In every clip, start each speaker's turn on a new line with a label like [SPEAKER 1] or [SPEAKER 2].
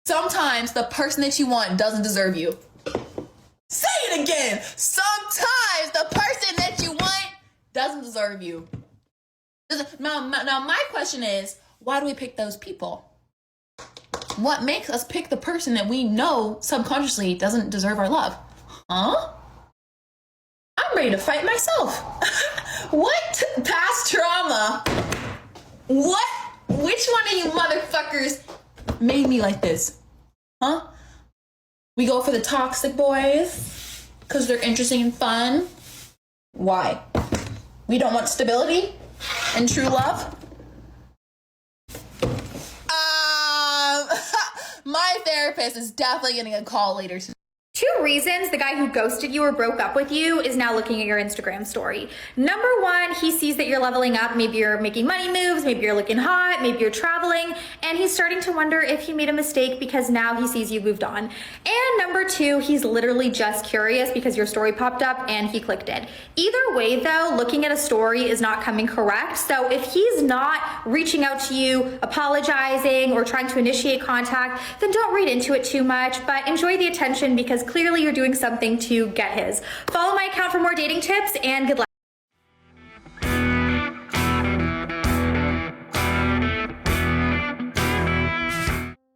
[SPEAKER 1] Sometimes the person that you want doesn't deserve you. Say it again. Sometimes the person that you want doesn't deserve you. Now my question is, why do we pick those people? What makes us pick the person that we know subconsciously doesn't deserve our love? Huh? I'm ready to fight myself. What past trauma? What? Which one of you motherfuckers made me like this? Huh? We go for the toxic boys because they're interesting and fun. Why? We don't want stability and true love? My therapist is definitely getting a call later today.
[SPEAKER 2] 2 reasons the guy who ghosted you or broke up with you is now looking at your Instagram story. Number 1, he sees that you're leveling up. Maybe you're making money moves, maybe you're looking hot, maybe you're traveling, and he's starting to wonder if he made a mistake because now he sees you moved on. And number 2, he's literally just curious because your story popped up and he clicked it. Either way though, looking at a story is not coming correct. So if he's not reaching out to you, apologizing, or trying to initiate contact, then don't read into it too much, but enjoy the attention because clearly you're doing something to get his. Follow my account for more dating tips and good luck.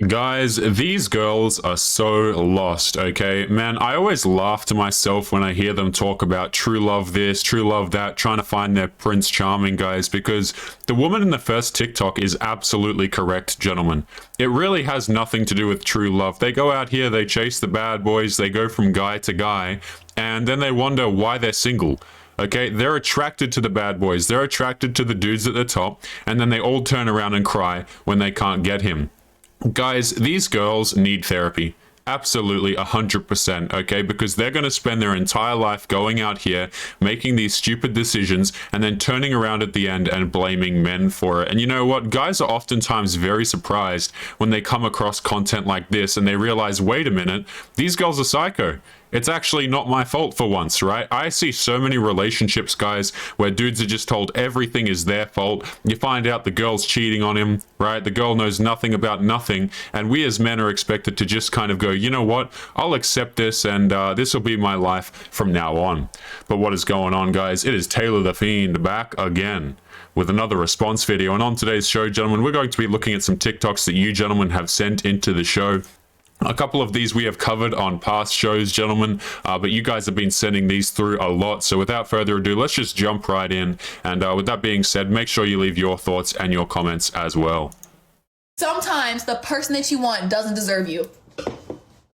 [SPEAKER 3] Guys, these girls are so lost, okay? Man, I always laugh to myself when I hear them talk about true love this, true love that, trying to find their Prince Charming, guys, because the woman in the first TikTok is absolutely correct, gentlemen. It really has nothing to do with true love. They go out here, they chase the bad boys, they go from guy to guy, and then they wonder why they're single. Okay, they're attracted to the bad boys, they're attracted to the dudes at the top, and then they all turn around and cry when they can't get him. Guys, these girls need therapy. Absolutely 100%, okay? Because they're going to spend their entire life going out here, making these stupid decisions, and then turning around at the end and blaming men for it. And you know what? Guys are oftentimes very surprised when they come across content like this and they realize, wait a minute, these girls are psycho. It's actually not my fault for once, right? I see so many relationships, guys, where dudes are just told everything is their fault. You find out the girl's cheating on him, right? The girl knows nothing about nothing. And we as men are expected to just kind of go, you know what? I'll accept this and this will be my life from now on. But what is going on, guys? It is Taylor the Fiend back again with another response video. And on today's show, gentlemen, we're going to be looking at some TikToks that you gentlemen have sent into the show. A couple of these we have covered on past shows, gentlemen, but you guys have been sending these through a lot. So without further ado, let's just jump right in. And with that being said, make sure you leave your thoughts and your comments as well.
[SPEAKER 1] Sometimes the person that you want doesn't deserve you.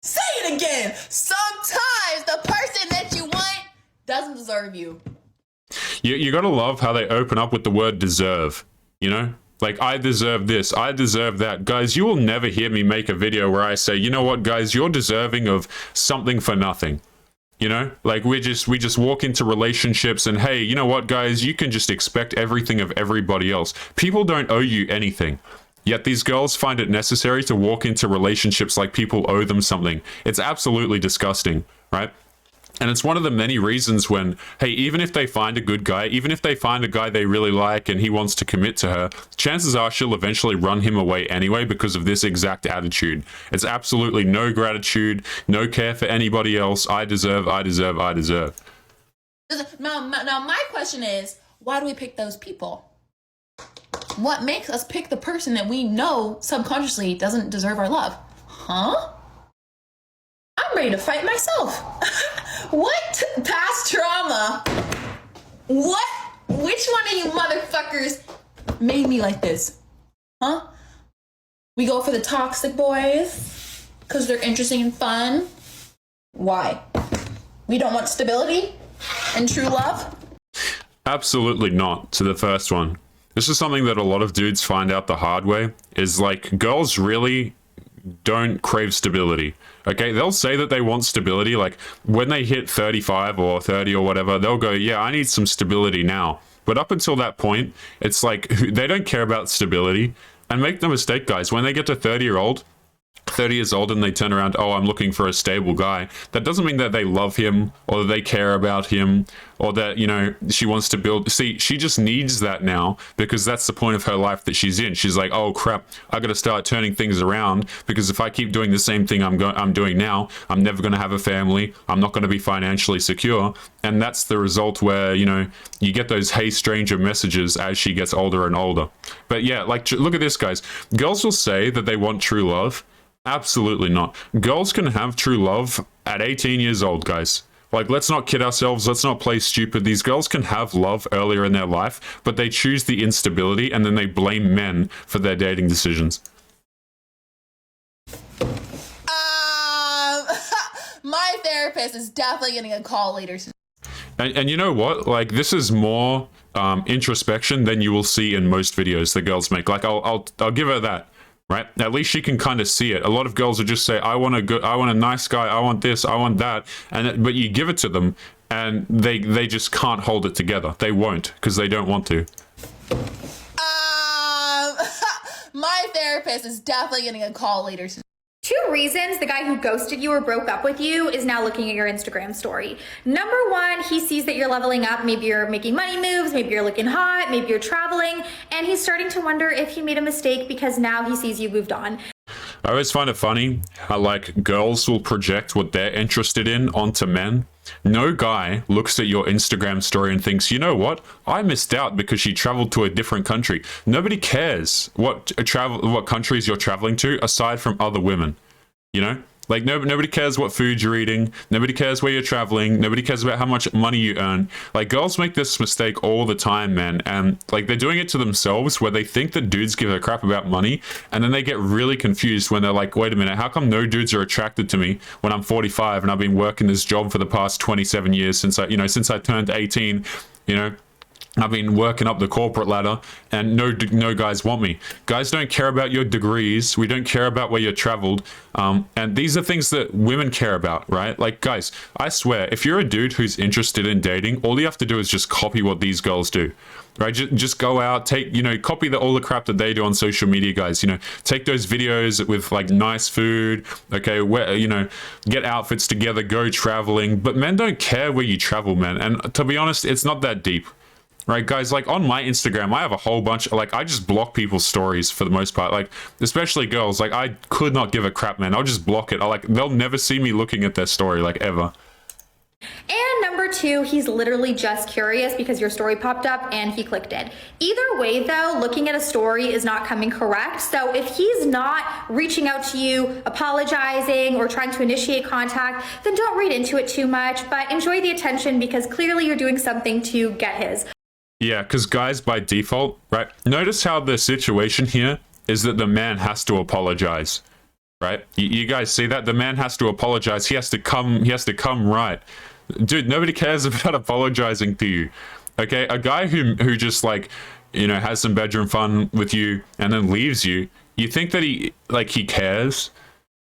[SPEAKER 1] Say it again. Sometimes the person that you want doesn't deserve you.
[SPEAKER 3] You gotta love how they open up with the word deserve, you know? Like, I deserve this, I deserve that. Guys, you will never hear me make a video where I say, you know what, guys, you're deserving of something for nothing. You know, like we just walk into relationships and, hey, you know what, guys, you can just expect everything of everybody else. People don't owe you anything. Yet these girls find it necessary to walk into relationships like people owe them something. It's absolutely disgusting, right? And it's one of the many reasons when, hey, even if they find a good guy, even if they find a guy they really like and he wants to commit to her, chances are she'll eventually run him away anyway because of this exact attitude. It's absolutely no gratitude, no care for anybody else. I deserve, I deserve, I deserve.
[SPEAKER 1] Now my question is, why do we pick those people? What makes us pick the person that we know subconsciously doesn't deserve our love? Huh? I'm ready to fight myself. What past trauma? What? Which one of you motherfuckers made me like this? Huh? We go for the toxic boys because they're interesting and fun. Why? We don't want stability and true love?
[SPEAKER 3] Absolutely not to the first one. This is something that a lot of dudes find out the hard way, is like, girls really don't crave stability. Okay, they'll say that they want stability, like when they hit 35 or 30 or whatever, they'll go, yeah, I need some stability now. But up until that point, it's like they don't care about stability. And make no mistake, guys, when they get to 30 30 years old and they turn around, oh, I'm looking for a stable guy. That doesn't mean that they love him or that they care about him or that, you know, she wants to build. See, she just needs that now because that's the point of her life that she's in. She's like, oh crap, I got to start turning things around because if I keep doing the same thing I'm doing now, I'm never going to have a family. I'm not going to be financially secure. And that's the result where, you know, you get those hey stranger messages as she gets older and older. But yeah, like, look at this, guys. Girls will say that they want true love. Absolutely not. Girls can have true love at 18 years old, guys. Like, let's not kid ourselves. Let's not play stupid. These girls can have love earlier in their life, but they choose the instability and then they blame men for their dating decisions.
[SPEAKER 1] My therapist is definitely getting a call later today.
[SPEAKER 3] And you know what? Like, this is more introspection than you will see in most videos that girls make. Like, I'll give her that, right? At least she can kind of see it. A lot of girls will just say, I want a nice guy, I want this, I want that, but you give it to them, and they just can't hold it together. They won't because they don't want to.
[SPEAKER 1] My therapist is definitely getting a call later today.
[SPEAKER 2] 2 reasons the guy who ghosted you or broke up with you is now looking at your Instagram story. Number 1, he sees that you're leveling up. Maybe you're making money moves, maybe you're looking hot, maybe you're traveling, and he's starting to wonder if he made a mistake because now he sees you moved on.
[SPEAKER 3] I always find it funny how, like, girls will project what they're interested in onto men. No guy looks at your Instagram story and thinks, you know what? I missed out because she traveled to a different country. Nobody cares what countries you're traveling to aside from other women, you know? Like, nobody cares what food you're eating. Nobody cares where you're traveling. Nobody cares about how much money you earn. Like, girls make this mistake all the time, man. And, like, they're doing it to themselves where they think that dudes give a crap about money. And then they get really confused when they're like, wait a minute, how come no dudes are attracted to me when I'm 45 and I've been working this job for the past 27 years since I turned 18, you know? I've been working up the corporate ladder and no guys want me. Guys don't care about your degrees. We don't care about where you traveled. And these are things that women care about, right? Like, guys, I swear, if you're a dude who's interested in dating, all you have to do is just copy what these girls do, right? Just go out, copy all the crap that they do on social media, guys. You know, take those videos with like nice food, okay, get outfits together, go traveling. But men don't care where you travel, man. And to be honest, it's not that deep. Right, guys, like on my Instagram, I have a whole bunch, like I just block people's stories for the most part, like especially girls. Like I could not give a crap, man. I'll just block it. They'll never see me looking at their story, like ever.
[SPEAKER 2] And number 2, he's literally just curious because your story popped up and he clicked it. Either way though, looking at a story is not coming correct. So if he's not reaching out to you, apologizing, or trying to initiate contact, then don't read into it too much, but enjoy the attention because clearly you're doing something to get his.
[SPEAKER 3] Yeah, because guys, by default, right? Notice how the situation here is that the man has to apologize, right? You guys see that? The man has to apologize. He has to come right. Dude, nobody cares about apologizing to you, okay? A guy who just like, you know, has some bedroom fun with you and then leaves you, you think that he cares?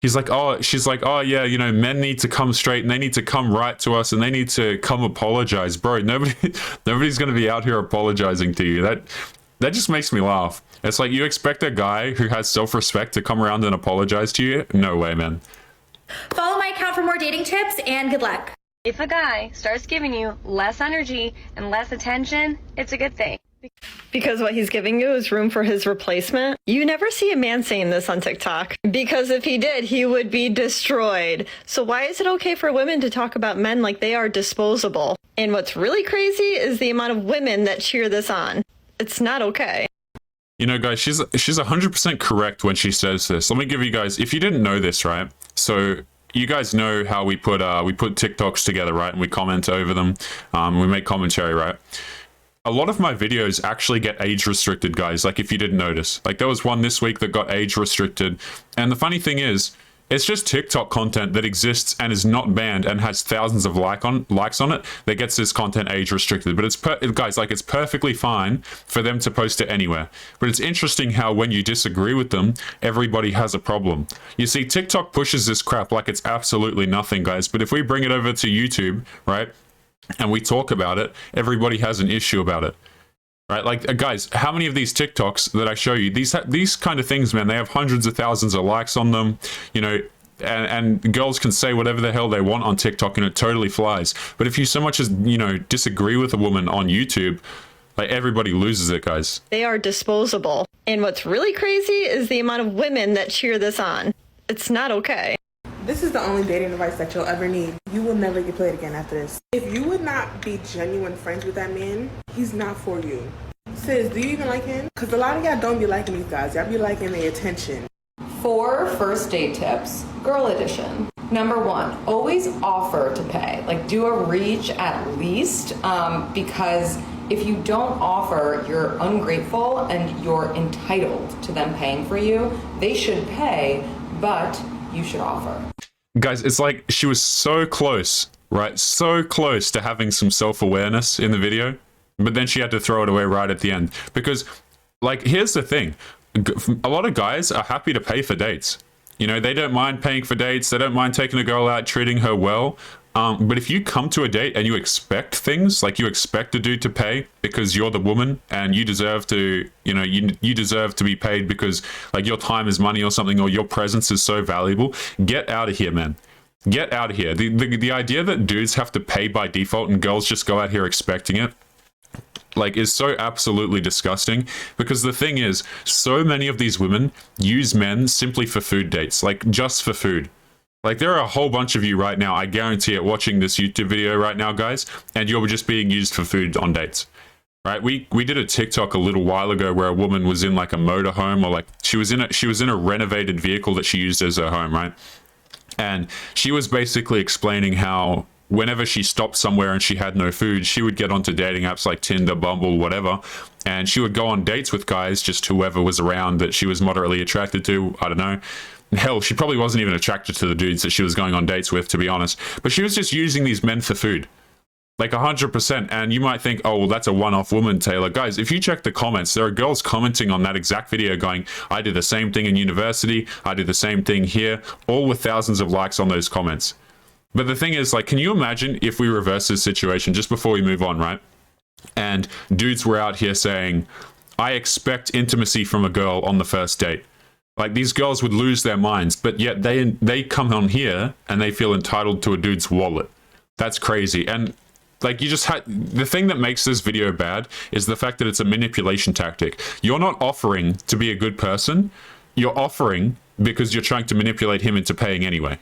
[SPEAKER 3] She's like, oh yeah, you know, men need to come straight and they need to come right to us and they need to come apologize. Bro, nobody's gonna be out here apologizing to you. That just makes me laugh. It's like you expect a guy who has self-respect to come around and apologize to you? No way, man.
[SPEAKER 2] Follow my account for more dating tips and good luck.
[SPEAKER 4] If a guy starts giving you less energy and less attention, it's a good thing.
[SPEAKER 5] Because what he's giving you is room for his replacement. You never see a man saying this on TikTok. Because if he did, he would be destroyed. So why is it okay for women to talk about men like they are disposable? And what's really crazy is the amount of women that cheer this on. It's not okay.
[SPEAKER 3] You know, guys, she's 100% correct when she says this. Let me give you guys, if you didn't know this, right? So you guys know how we put TikToks together, right? And we comment over them. We make commentary, right? A lot of my videos actually get age restricted, guys, like if you didn't notice. Like there was one this week that got age restricted. And the funny thing is, it's just TikTok content that exists and is not banned and has thousands of likes on it that gets this content age restricted. But it's guys, like it's perfectly fine for them to post it anywhere. But it's interesting how when you disagree with them, everybody has a problem. You see, TikTok pushes this crap like it's absolutely nothing, guys. But if we bring it over to YouTube, right, and we talk about it, everybody has an issue about it. Right? Like, guys, how many of these TikToks that I show you, these kind of things, man, they have hundreds of thousands of likes on them, you know, and girls can say whatever the hell they want on TikTok and it totally flies. But if you so much as, you know, disagree with a woman on YouTube, like, everybody loses it, guys.
[SPEAKER 5] They are disposable. And what's really crazy is the amount of women that cheer this on. It's not okay.
[SPEAKER 6] This is the only dating advice that you'll ever need. You will never get played again after this. If you would not be genuine friends with that man, he's not for you. Sis, do you even like him? Because a lot of y'all don't be liking these guys. Y'all be liking their attention.
[SPEAKER 7] 4 first date tips, girl edition. Number 1, always offer to pay. Like, do a reach at least, because if you don't offer, you're ungrateful and you're entitled to them paying for you. They should pay, but you should offer.
[SPEAKER 3] Guys, it's like she was so close, right? So close to having some self-awareness in the video, but then she had to throw it away right at the end. Because, like, here's the thing. A lot of guys are happy to pay for dates. You know, they don't mind paying for dates. They don't mind taking a girl out, treating her well. But if you come to a date and you expect things, like you expect a dude to pay because you're the woman and you deserve to, you know, you deserve to be paid because, like, your time is money or something, or your presence is so valuable, get out of here, man. Get out of here. The idea that dudes have to pay by default and girls just go out here expecting it, like, is so absolutely disgusting. Because the thing is, so many of these women use men simply for food dates, like, just for food. Like, there are a whole bunch of you right now, I guarantee it, watching this YouTube video right now, guys, and you're just being used for food on dates, right? We did a TikTok a little while ago where a woman was in, like, a motorhome, or, like, she was in a renovated vehicle that she used as her home, right? And she was basically explaining how whenever she stopped somewhere and she had no food, she would get onto dating apps like Tinder, Bumble, whatever, and she would go on dates with guys, just whoever was around that she was moderately attracted to. I don't know. Hell, she probably wasn't even attracted to the dudes that she was going on dates with, to be honest. But she was just using these men for food. Like, 100%. And you might think, oh, well, that's a one-off woman, Taylor. Guys, if you check the comments, there are girls commenting on that exact video going, I did the same thing in university, I did the same thing here, all with thousands of likes on those comments. But the thing is, like, can you imagine if we reverse this situation just before we move on, right? And dudes were out here saying, I expect intimacy from a girl on the first date. Like, these girls would lose their minds, but yet they come on here and they feel entitled to a dude's wallet. That's crazy. And, like, you just had, the thing that makes this video bad is the fact that it's a manipulation tactic. You're not offering to be a good person. You're offering because you're trying to manipulate him into paying anyway.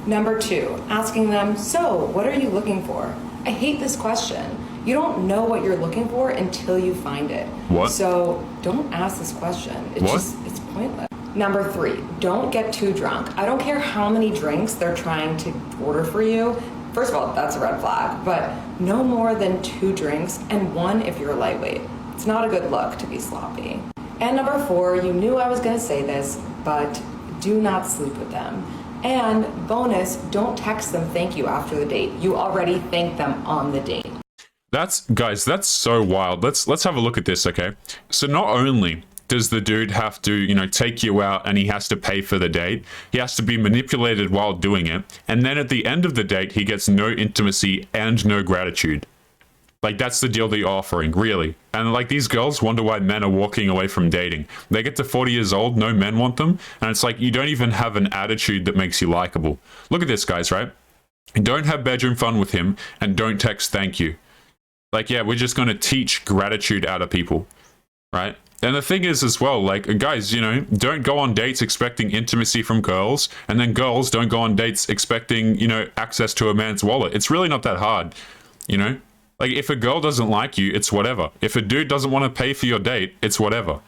[SPEAKER 7] Number 2, asking them, so what are you looking for? I hate this question. You don't know what you're looking for until you find it.
[SPEAKER 3] What?
[SPEAKER 7] So don't ask this question. It's pointless. Number 3, don't get too drunk. I don't care how many drinks they're trying to order for you. First of all, that's a red flag, but no more than 2 drinks, and 1 if you're lightweight. It's not a good look to be sloppy. And number 4, you knew I was gonna say this, but do not sleep with them. And bonus, don't text them thank you after the date. You already thanked them on the date.
[SPEAKER 3] Guys, that's so wild. Let's have a look at this, okay? So not only does the dude have to, you know, take you out and he has to pay for the date, he has to be manipulated while doing it, and then at the end of the date, he gets no intimacy and no gratitude. Like, that's the deal that you're offering, really. And, like, these girls wonder why men are walking away from dating. They get to 40 years old, no men want them, and it's like you don't even have an attitude that makes you likable. Look at this, guys, right? Don't have bedroom fun with him, and don't text thank you. Like, yeah, we're just going to teach gratitude out of people, right? And the thing is as well, like, guys, you know, don't go on dates expecting intimacy from girls, and then girls don't go on dates expecting, you know, access to a man's wallet. It's really not that hard, you know? Like, if a girl doesn't like you, it's whatever. If a dude doesn't want to pay for your date, it's whatever.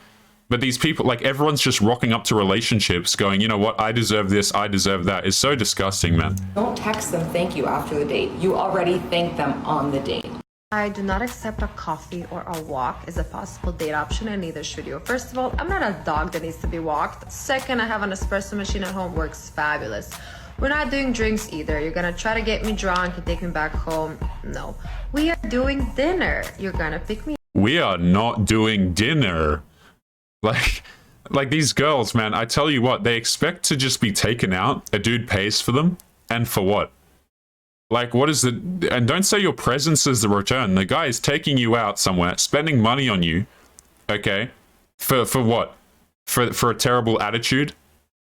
[SPEAKER 3] But these people, like, everyone's just rocking up to relationships going, you know what, I deserve this, I deserve that. It's so disgusting, man.
[SPEAKER 7] Don't text them thank you after the date. You already thanked them on the date.
[SPEAKER 8] I do not accept a coffee or a walk as a possible date option, and neither should you. First of all, I'm not a dog that needs to be walked. Second, I have an espresso machine at home, works fabulous. We're not doing drinks either. You're gonna try to get me drunk and take me back home. No. We are doing dinner. You're gonna pick me up.
[SPEAKER 3] We are not doing dinner. Like these girls, man, I tell you what, they expect to just be taken out. A dude pays for them. And for what? Like, what is it? And don't say your presence is the return. The guy is taking you out somewhere, spending money on you, okay? For what? For a terrible attitude?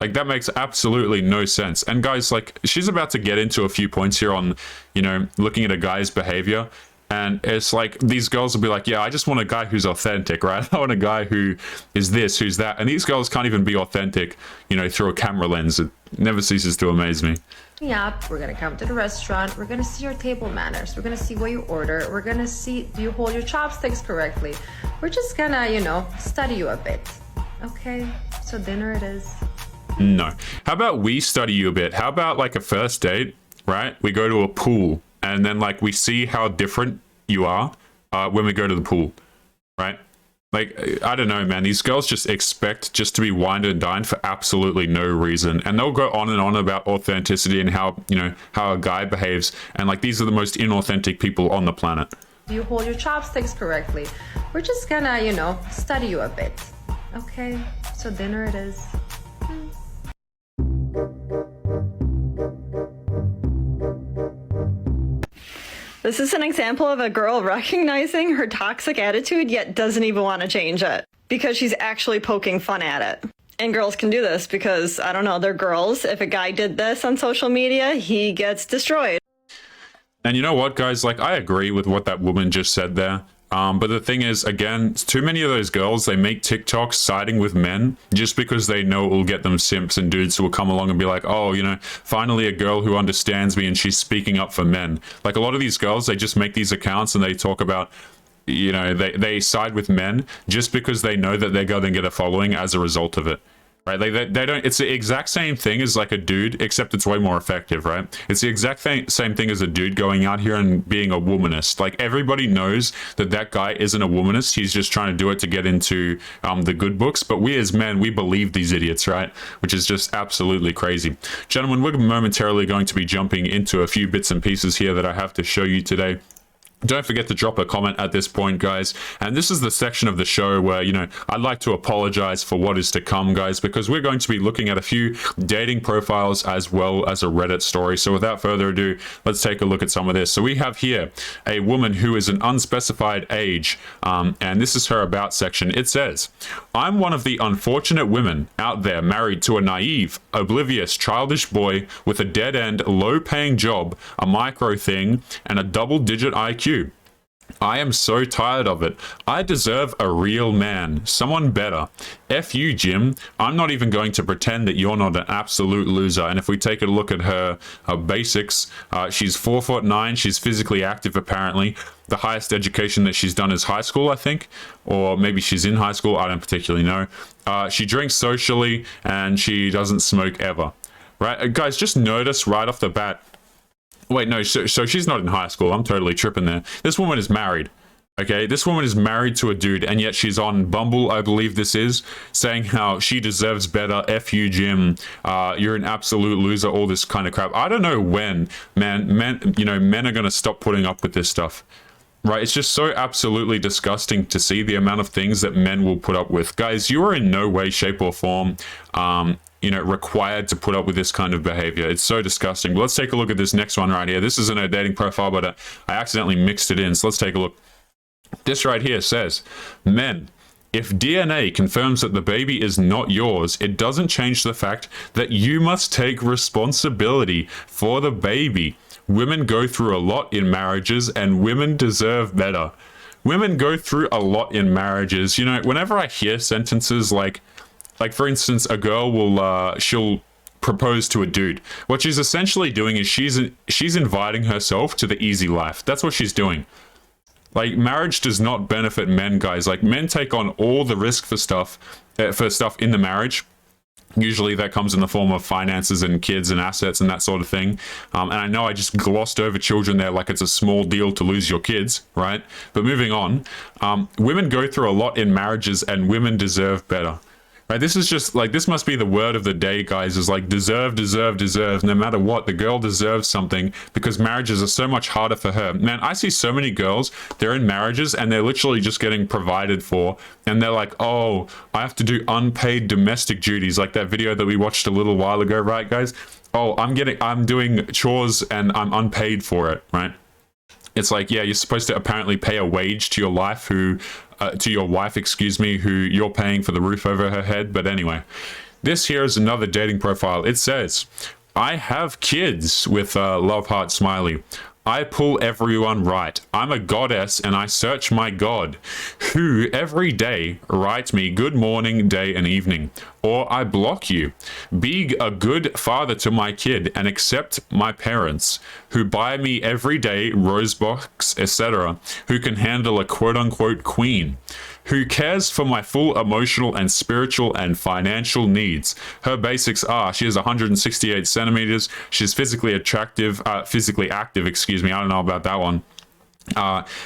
[SPEAKER 3] Like, that makes absolutely no sense. And guys, like, she's about to get into a few points here on, you know, looking at a guy's behavior. And it's like, these girls will be like, yeah, I just want a guy who's authentic, right? I want a guy who is this, who's that. And these girls can't even be authentic, you know, through a camera lens. It never ceases to amaze me.
[SPEAKER 8] Up, we're gonna come to the restaurant, we're gonna see your table manners, we're gonna see what you order, we're gonna see, do you hold your chopsticks correctly? We're just gonna, you know, study you a bit. Okay, so dinner it is.
[SPEAKER 3] No. How about we study you a bit? How about like a first date, right? We go to a pool and then like we see how different you are when we go to the pool, right? Like, I don't know, man. These girls just expect just to be wined and dined for absolutely no reason. And they'll go on and on about authenticity and how, you know, how a guy behaves. And like, these are the most inauthentic people on the planet.
[SPEAKER 8] Do you hold your chopsticks correctly? We're just gonna, you know, study you a bit. Okay, so dinner it is.
[SPEAKER 5] This is an example of a girl recognizing her toxic attitude yet doesn't even want to change it because she's actually poking fun at it. And girls can do this because, I don't know, they're girls. If a guy did this on social media, he gets destroyed.
[SPEAKER 3] And you know what, guys? Like, I agree with what that woman just said there. But the thing is, again, too many of those girls, they make TikToks siding with men just because they know it will get them simps and dudes who will come along and be like, oh, you know, finally a girl who understands me and she's speaking up for men. Like, a lot of these girls, they just make these accounts and they talk about, you know, they side with men just because they know that they're going to get a following as a result of it. Right? Like they don't, it's the exact same thing as like a dude, except it's way more effective, right? It's the exact same thing as a dude going out here and being a womanist. Like, everybody knows that that guy isn't a womanist. He's just trying to do it to get into the good books. But we as men, we believe these idiots, right? Which is just absolutely crazy. Gentlemen, we're momentarily going to be jumping into a few bits and pieces here that I have to show you today. Don't forget to drop a comment at this point, guys. And this is the section of the show where, you know, I'd like to apologize for what is to come, guys, because we're going to be looking at a few dating profiles as well as a Reddit story. So without further ado, let's take a look at some of this. So we have here a woman who is an unspecified age, and this is her about section. It says, I'm one of the unfortunate women out there married to a naive, oblivious, childish boy with a dead-end, low-paying job, a micro thing, and a double-digit IQ. I am so tired of it. I deserve a real man, someone better. F you, Jim. I'm not even going to pretend that you're not an absolute loser. And if we take a look at her basics, she's 4'9". She's physically active, apparently. The highest education that she's done is high school, I think, or maybe she's in high school. I don't particularly know. She drinks socially and she doesn't smoke ever. Right, guys, just notice right off the bat. Wait, no, so she's not in high school. I'm totally tripping there. This woman is married, okay? This woman is married to a dude, and yet she's on Bumble, I believe this is, saying how she deserves better, F you, Jim, you're an absolute loser, all this kind of crap. I don't know when, men are going to stop putting up with this stuff. Right, it's just so absolutely disgusting to see the amount of things that men will put up with. Guys, you are in no way, shape, or form required to put up with this kind of behavior. It's so disgusting. But let's take a look at this next one right here. This isn't a dating profile, but I accidentally mixed it in. So let's take a look. This right here says, men, if DNA confirms that the baby is not yours, it doesn't change the fact that you must take responsibility for the baby. Women go through a lot in marriages and women deserve better. Women go through a lot in marriages. You know, whenever I hear sentences like for instance, a girl will, she'll propose to a dude. What she's essentially doing is she's inviting herself to the easy life. That's what she's doing. Like, marriage does not benefit men, guys. Like, men take on all the risk for stuff in the marriage. Usually that comes in the form of finances and kids and assets and that sort of thing. And I know I just glossed over children there like it's a small deal to lose your kids, right? But moving on, women go through a lot in marriages and women deserve better. Right, this is just like, this must be the word of the day, guys, is like deserve, deserve, deserve. No matter what, the girl deserves something because marriages are so much harder for her. Man, I see so many girls, they're in marriages and they're literally just getting provided for. And they're like, oh, I have to do unpaid domestic duties, like that video that we watched a little while ago, right, guys? Oh, I'm doing chores and I'm unpaid for it, right? It's like, yeah, you're supposed to apparently pay a wage to your wife to your wife, excuse me, who you're paying for the roof over her head. But anyway, this here is another dating profile. It says, I have kids with a love heart smiley. I pull everyone right. I'm a goddess and I search my God, who every day writes me good morning, day and evening. Or I block you. Be a good father to my kid and accept my parents, who buy me every day rose box, etc., who can handle a quote-unquote queen, who cares for my full emotional and spiritual and financial needs. Her basics are, she is 168 centimeters, she's physically active, excuse me, I don't know about that one.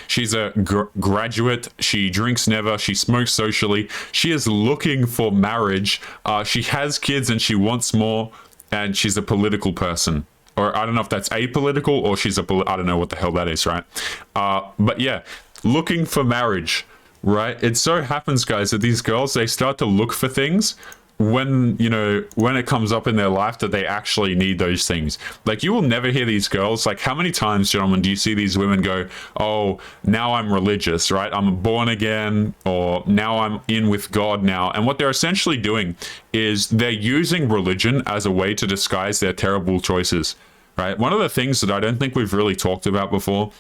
[SPEAKER 3] She's a graduate, she drinks never, she smokes socially, she is looking for marriage, she has kids and she wants more, and she's a political person. Or I don't know if that's apolitical or she's I don't know what the hell that is, right? But yeah, looking for marriage. Right? It so happens, guys, that these girls, they start to look for things when, you know, when it comes up in their life that they actually need those things. Like, you will never hear these girls, like, how many times, gentlemen, do you see these women go, oh, now I'm religious, right? I'm born again, or now I'm in with God now. And what they're essentially doing is they're using religion as a way to disguise their terrible choices, right? One of the things that I don't think we've really talked about before,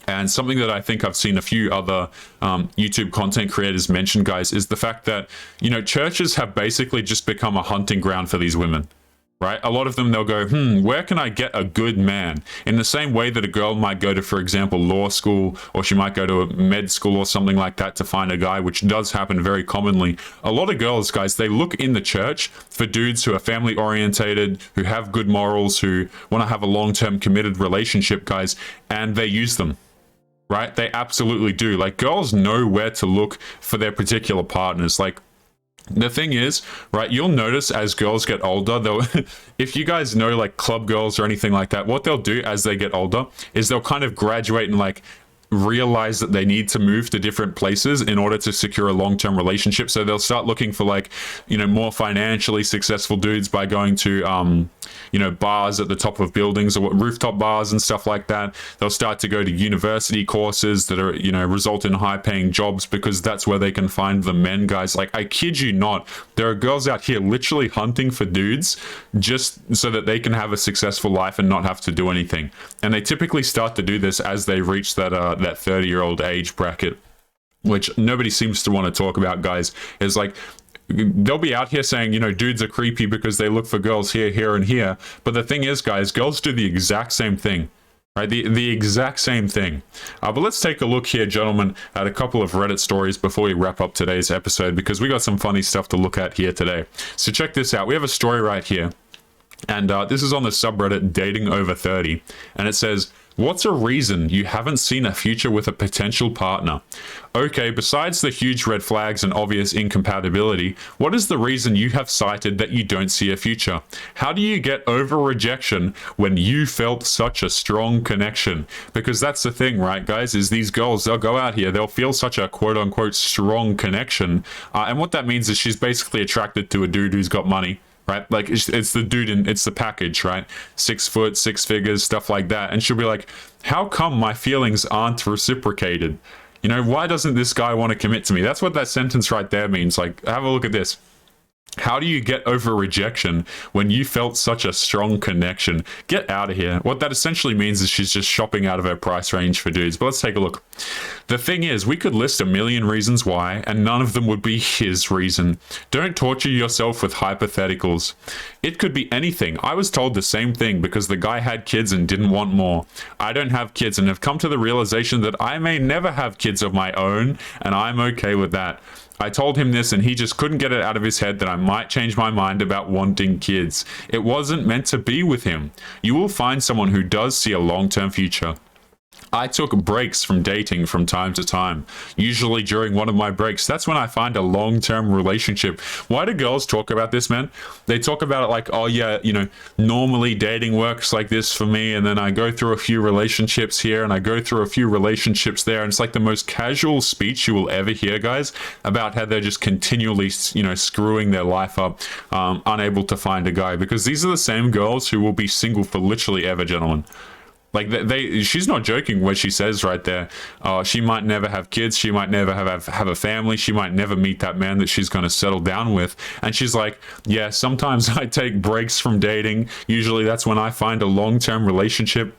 [SPEAKER 3] and something that I think I've seen a few other YouTube content creators mention, guys, is the fact that, you know, churches have basically just become a hunting ground for these women, right? A lot of them, they'll go, where can I get a good man? In the same way that a girl might go to, for example, law school, or she might go to a med school or something like that to find a guy, which does happen very commonly. A lot of girls, guys, they look in the church for dudes who are family orientated, who have good morals, who want to have a long-term committed relationship, guys, and they use them. Right? They absolutely do. Like, girls know where to look for their particular partners. Like, the thing is, right, you'll notice as girls get older, they'll, if you guys know, like, club girls or anything like that, what they'll do as they get older is they'll kind of graduate and, like, realize that they need to move to different places in order to secure a long-term relationship. So they'll start looking for, like, you know, more financially successful dudes by going to you know, bars at the top of buildings, or rooftop bars and stuff like that. They'll start to go to university courses that are, you know, result in high-paying jobs, because that's where they can find the men, guys. Like, I kid you not, there are girls out here literally hunting for dudes just so that they can have a successful life and not have to do anything. And they typically start to do this as they reach that 30-year-old age bracket, which nobody seems to want to talk about, guys. Is like, they'll be out here saying, you know, dudes are creepy because they look for girls here, here, and here. But the thing is, guys, girls do the exact same thing, right? The exact same thing. But let's take a look here, gentlemen, at a couple of Reddit stories before we wrap up today's episode, because we got some funny stuff to look at here today. So check this out. We have a story right here. And this is on the subreddit Dating Over 30. And it says, what's a reason you haven't seen a future with a potential partner? Okay, besides the huge red flags and obvious incompatibility, what is the reason you have cited that you don't see a future? How do you get over rejection when you felt such a strong connection? Because that's the thing, right, guys, is these girls, they'll go out here, they'll feel such a quote-unquote strong connection. And what that means is she's basically attracted to a dude who's got money. Right? Like, it's the dude and it's the package, right? 6 foot, 6 figures, stuff like that. And she'll be like, how come my feelings aren't reciprocated? You know, why doesn't this guy want to commit to me? That's what that sentence right there means. Like, have a look at this. How do you get over rejection when you felt such a strong connection? Get out of here. What that essentially means is she's just shopping out of her price range for dudes. But let's take a look. The thing is, we could list a million reasons why, and none of them would be his reason. Don't torture yourself with hypotheticals. It could be anything. I was told the same thing because the guy had kids and didn't want more. I don't have kids and have come to the realization that I may never have kids of my own, and I'm okay with that. I told him this and he just couldn't get it out of his head that I might change my mind about wanting kids. It wasn't meant to be with him. You will find someone who does see a long-term future. I took breaks from dating from time to time. Usually during one of my breaks, that's when I find a long-term relationship. Why do girls talk about this, man? They talk about it like, oh yeah, you know, normally dating works like this for me, and then I go through a few relationships here and I go through a few relationships there, and it's like the most casual speech you will ever hear, guys, about how they're just continually, you know, screwing their life up, unable to find a guy, because these are the same girls who will be single for literally ever, gentlemen. Like she's not joking when she says right there, she might never have kids, she might never have a family, she might never meet that man that she's going to settle down with. And she's like, yeah, sometimes I take breaks from dating. Usually that's when I find a long-term relationship.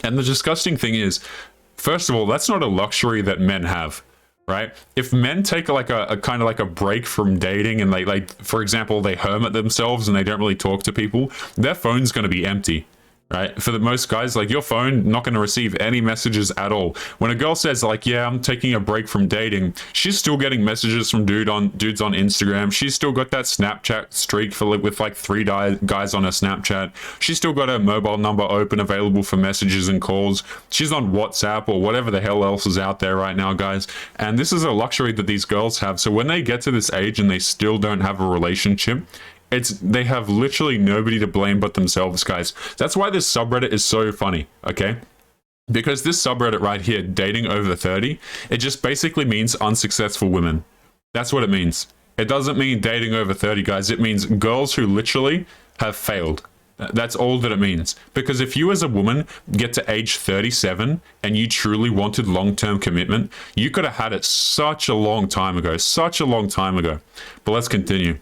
[SPEAKER 3] And the disgusting thing is, first of all, that's not a luxury that men have. Right? If men take like a kind of like a break from dating, and like for example, they hermit themselves and they don't really talk to people, their phone's going to be empty. Right? For the most guys, like your phone, not going to receive any messages at all. When a girl says like, yeah, I'm taking a break from dating, she's still getting messages from dudes on Instagram. She's still got that Snapchat streak with like 3 guys on her Snapchat. She's still got her mobile number open, available for messages and calls. She's on WhatsApp or whatever the hell else is out there right now, guys. And this is a luxury that these girls have. So when they get to this age and they still don't have a relationship, they have literally nobody to blame but themselves, guys. That's why this subreddit is so funny, okay? Because this subreddit right here, dating over 30, it just basically means unsuccessful women. That's what it means. It doesn't mean dating over 30, guys. It means girls who literally have failed. That's all that it means. Because if you as a woman get to age 37 and you truly wanted long-term commitment, you could have had it such a long time ago. Such a long time ago. But let's continue.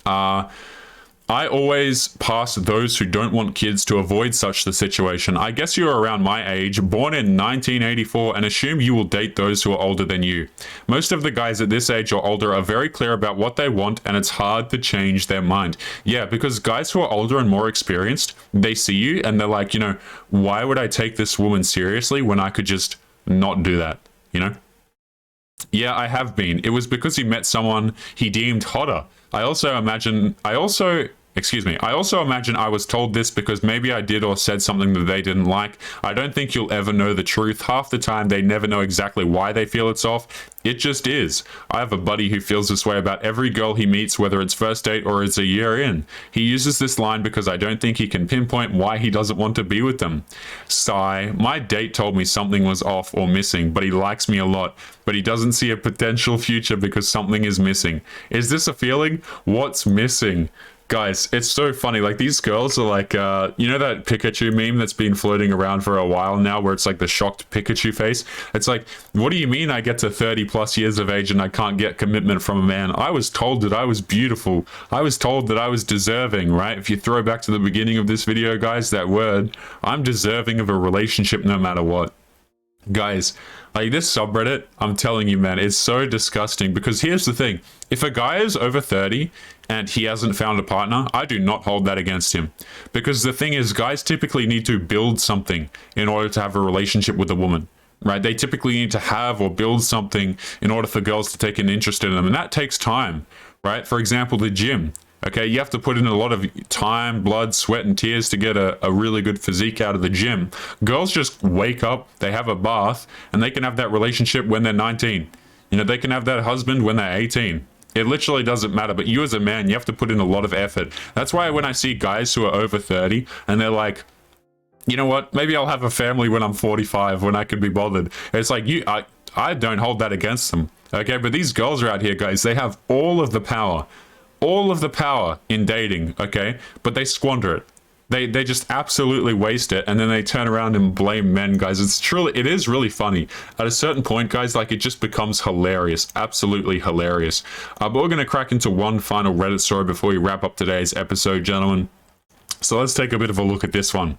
[SPEAKER 3] I always pass those who don't want kids to avoid such the situation. I guess you're around my age, born in 1984, and assume you will date those who are older than you. Most of the guys at this age or older are very clear about what they want, and it's hard to change their mind. Yeah, because guys who are older and more experienced, they see you and they're like, you know, why would I take this woman seriously when I could just not do that, you know? Yeah, I have been. It was because he met someone he deemed hotter. I also imagine I was told this because maybe I did or said something that they didn't like. I don't think you'll ever know the truth. Half the time, they never know exactly why they feel it's off. It just is. I have a buddy who feels this way about every girl he meets, whether it's first date or it's a year in. He uses this line because I don't think he can pinpoint why he doesn't want to be with them. Sigh. My date told me something was off or missing, but he likes me a lot. But he doesn't see a potential future because something is missing. Is this a feeling? What's missing? Guys, it's so funny. Like, these girls are like, you know that Pikachu meme that's been floating around for a while now where it's like the shocked Pikachu face? It's like, what do you mean I get to 30 plus years of age and I can't get commitment from a man? I was told that I was beautiful. I was told that I was deserving, right? If you throw back to the beginning of this video, guys, that word, I'm deserving of a relationship no matter what. Guys, like this subreddit, I'm telling you, man, it's so disgusting because here's the thing. If a guy is over 30 and he hasn't found a partner, I do not hold that against him. Because the thing is, guys typically need to build something in order to have a relationship with a woman, right? They typically need to have or build something in order for girls to take an interest in them. And that takes time, right? For example, the gym. Okay, you have to put in a lot of time, blood, sweat, and tears to get a really good physique out of the gym. Girls just wake up, they have a bath, and they can have that relationship when they're 19. You know, they can have that husband when they're 18. It literally doesn't matter, but you as a man, you have to put in a lot of effort. That's why when I see guys who are over 30, and they're like, you know what, maybe I'll have a family when I'm 45, when I could be bothered. It's like, I don't hold that against them. Okay, but these girls are out here, guys, they have all of the power in dating, okay? But they squander it. They just absolutely waste it, and then they turn around and blame men, guys. It is really funny. At a certain point, guys, like, it just becomes hilarious. Absolutely hilarious. But we're gonna crack into one final Reddit story before we wrap up today's episode, gentlemen. So let's take a bit of a look at this one.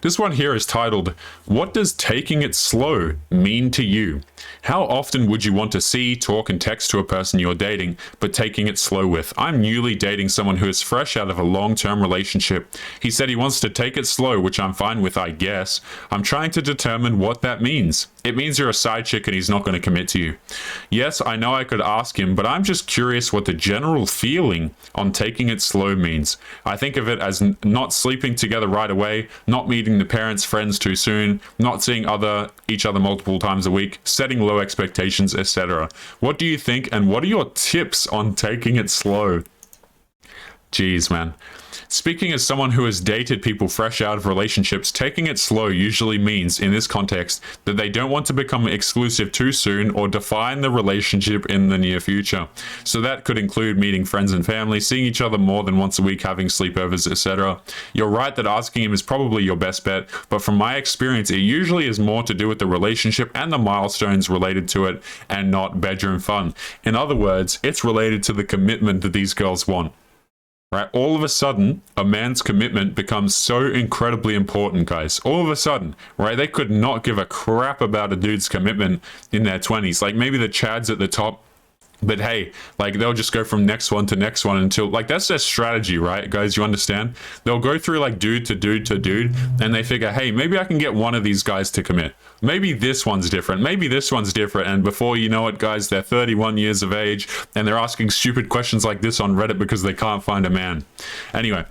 [SPEAKER 3] This one here is titled, "What does taking it slow mean to you?" How often would you want to see, talk, and text to a person you're dating, but taking it slow with? I'm newly dating someone who is fresh out of a long-term relationship. He said he wants to take it slow, which I'm fine with, I guess. I'm trying to determine what that means. It means you're a side chick and he's not going to commit to you. Yes, I know I could ask him, but I'm just curious what the general feeling on taking it slow means. I think of it as not sleeping together right away, not meeting the parents' friends too soon, not seeing each other multiple times a week, setting low expectations, etc. What do you think, and what are your tips on taking it slow? Jeez, man. Speaking as someone who has dated people fresh out of relationships, taking it slow usually means, in this context, that they don't want to become exclusive too soon or define the relationship in the near future. So that could include meeting friends and family, seeing each other more than once a week, having sleepovers, etc. You're right that asking him is probably your best bet, but from my experience, it usually is more to do with the relationship and the milestones related to it, and not bedroom fun. In other words, it's related to the commitment that these girls want. Right? All of a sudden, a man's commitment becomes so incredibly important, guys. All of a sudden, right? They could not give a crap about a dude's commitment in their 20s. Like maybe the Chads at the top, but hey, like they'll just go from next one to next one until, like, that's their strategy, right, guys? You understand? They'll go through like dude to dude to dude, and they figure, hey, maybe I can get one of these guys to commit. Maybe this one's different. Maybe this one's different. And before you know it, guys, they're 31 years of age and they're asking stupid questions like this on Reddit because they can't find a man. Anyway.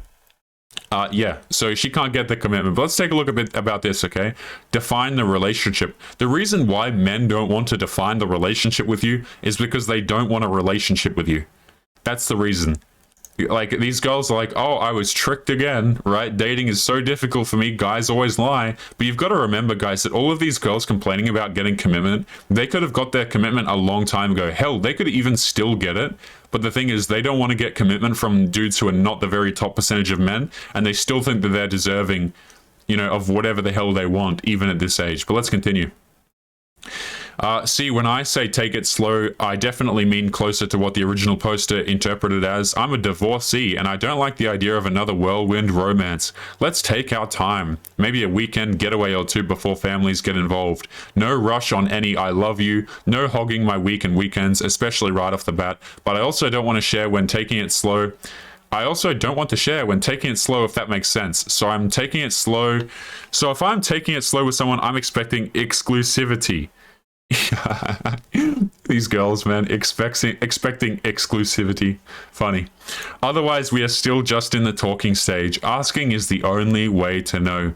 [SPEAKER 3] Yeah, so she can't get the commitment. But let's take a look a bit about this, okay? Define the relationship. The reason why men don't want to define the relationship with you is because they don't want a relationship with you. That's the reason. Like, these girls are like, oh, I was tricked again, right? Dating is so difficult for me. Guys always lie. But you've got to remember, guys, that all of these girls complaining about getting commitment, they could have got their commitment a long time ago. Hell, they could even still get it. But the thing is, they don't want to get commitment from dudes who are not the very top percentage of men, and they still think that they're deserving, you know, of whatever the hell they want, even at this age. But let's continue. See, when I say take it slow, I definitely mean closer to what the original poster interpreted as. I'm a divorcee, and I don't like the idea of another whirlwind romance. Let's take our time. Maybe a weekend getaway or two before families get involved. No rush on any I love you. No hogging my week and weekends, especially right off the bat. But I also don't want to share when taking it slow. I also don't want to share when taking it slow, if that makes sense. So I'm taking it slow. So if I'm taking it slow with someone, I'm expecting exclusivity. These girls, man, expecting exclusivity. Funny. Otherwise, we are still just in the talking stage. Asking is the only way to know.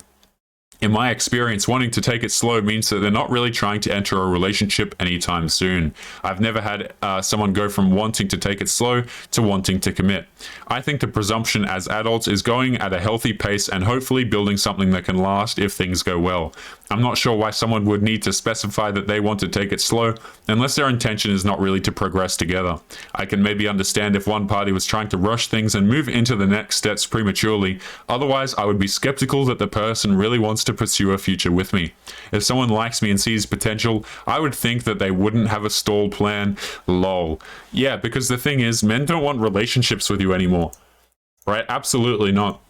[SPEAKER 3] In my experience, wanting to take it slow means that they're not really trying to enter a relationship anytime soon. I've never had someone go from wanting to take it slow to wanting to commit. I think the presumption as adults is going at a healthy pace and hopefully building something that can last if things go well. I'm not sure why someone would need to specify that they want to take it slow unless their intention is not really to progress together. I can maybe understand if one party was trying to rush things and move into the next steps prematurely. Otherwise, I would be skeptical that the person really wants to pursue a future with me. If someone likes me and sees potential, I would think that they wouldn't have a stall plan. Lol. Yeah, because the thing is, men don't want relationships with you anymore. Right? Absolutely not.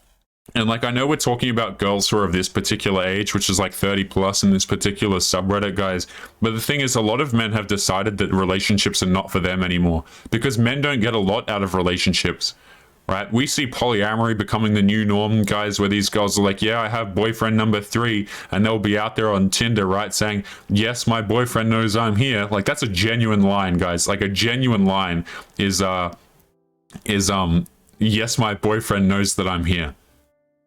[SPEAKER 3] And like, I know we're talking about girls who are of this particular age, which is like 30 plus in this particular subreddit, guys. But the thing is, a lot of men have decided that relationships are not for them anymore because men don't get a lot out of relationships. Right? We see polyamory becoming the new norm, guys, where these girls are like, yeah, I have boyfriend number 3, and they'll be out there on Tinder, right, saying, yes, my boyfriend knows I'm here. Like, that's a genuine line, guys. Like, a genuine line is yes, my boyfriend knows that I'm here.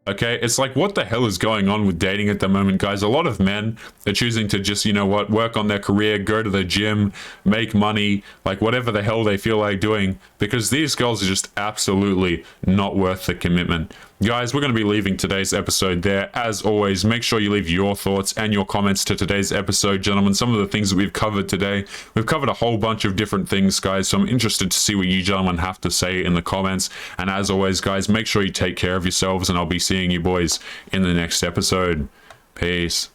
[SPEAKER 3] Okay, it's like, what the hell is going on with dating at the moment, guys? A lot of men are choosing to just, you know what, work on their career, go to the gym, make money, like whatever the hell they feel like doing, because these girls are just absolutely not worth the commitment. Guys, we're going to be leaving today's episode there. As always, make sure you leave your thoughts and your comments to today's episode, gentlemen. Some of the things that we've covered today, we've covered a whole bunch of different things, guys, so I'm interested to see what you gentlemen have to say in the comments. And as always, guys, make sure you take care of yourselves, and I'll be seeing you boys in the next episode. Peace.